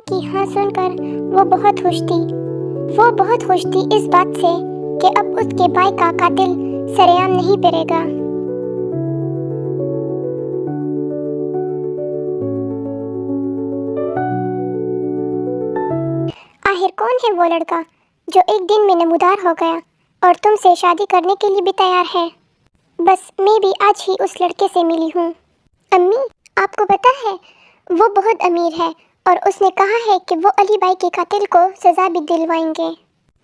की हाँ सुनकर वो बहुत खुश थी। वो बहुत खुश थी इस बात से कि अब उसके भाई का कातिल सरेआम नहीं फिरेगा। आखिर कौन है वो लड़का जो एक दिन में नमूदार हो गया और तुमसे शादी करने के लिए भी तैयार है? बस मैं भी आज ही उस लड़के से मिली हूँ। अम्मी, आपको पता है वो बहुत अमीर है और उसने कहा है कि वो अली भाई के कातिल को सज़ा भी दिलवाएंगे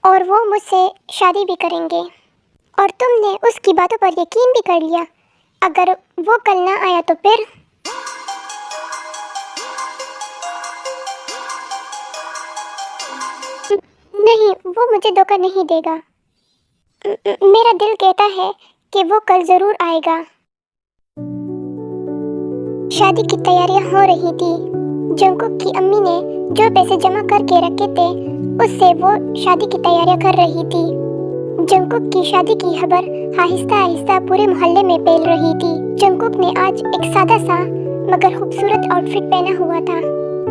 और वो मुझसे शादी भी करेंगे। और तुमने उसकी बातों पर यकीन भी कर लिया। अगर वो कल ना आया तो फिर? नहीं, वो मुझे धोखा नहीं देगा। मेरा दिल कहता है कि वो कल ज़रूर आएगा। शादी की तैयारियां हो रही थी। जंगकुक की अम्मी ने जो पैसे जमा करके रखे थे उससे वो शादी की तैयारियां कर रही थी। जंगकुक की शादी की खबर आहिस्ता आहिस्ता पूरे मोहल्ले में फैल रही थी। जंगकुक ने आज एक सादा सा मगर खूबसूरत आउटफिट पहना हुआ था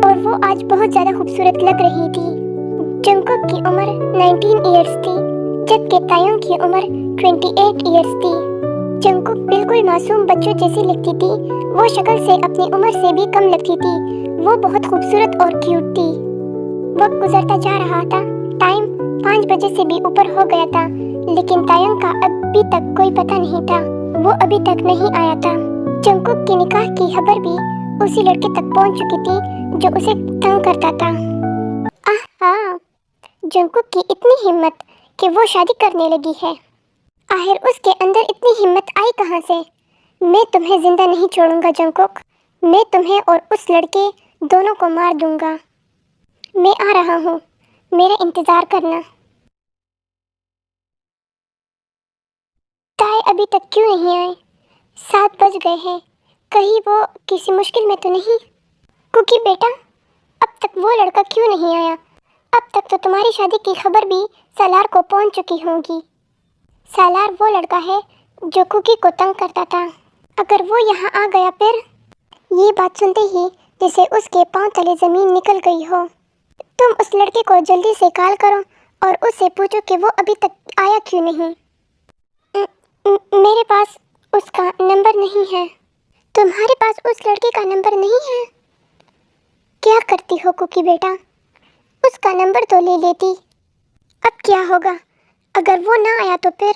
और वो आज बहुत ज़्यादा खूबसूरत लग रही थी। जंगकुक की उम्र 19 इयर्स थी जबकि तायोंग की उम्र 28 इयर्स थी। जंगकुक बिल्कुल मासूम बच्चों जैसी लगती थी। वो शक्ल से अपनी उम्र से भी कम लगती थी। वो बहुत खूबसूरत और क्यूट थी। वक्त गुजरता जा रहा था। टाइम 5 बजे से भी ऊपर हो गया था लेकिन तायंग का अभी तक कोई पता नहीं था। वो अभी तक नहीं आया था। जंगकुक के निकाह की खबर भी उसी लड़के तक पहुंच चुकी थी जो उसे तंग करता था। हाँ, जंगकुक की इतनी हिम्मत कि वो शादी करने लगी है। आखिर उसके अंदर इतनी हिम्मत आई कहाँ से? मैं तुम्हें जिंदा नहीं छोड़ूंगा जंगकुक। मैं तुम्हें और उस लड़के दोनों को मार दूंगा। मैं आ रहा हूँ, मेरा इंतज़ार करना। ताए अभी तक क्यों नहीं आए? 7 बज गए हैं। कहीं वो किसी मुश्किल में तो नहीं? कुकी बेटा, अब तक वो लड़का क्यों नहीं आया? अब तक तो तुम्हारी शादी की खबर भी सालार को पहुंच चुकी होगी। सालार वो लड़का है जो कुकी को तंग करता था। अगर वो यहाँ आ गया फिर? ये बात सुनते ही जैसे उसके पांव तले ज़मीन निकल गई हो। तुम उस लड़के को जल्दी से कॉल करो और उससे पूछो कि वो अभी तक आया क्यों नहीं। मेरे पास उसका नंबर नहीं है। तुम्हारे पास उस लड़के का नंबर नहीं है? क्या करती हो कुकी बेटा? उसका नंबर तो ले लेती। अब क्या होगा अगर वो ना आया तो फिर?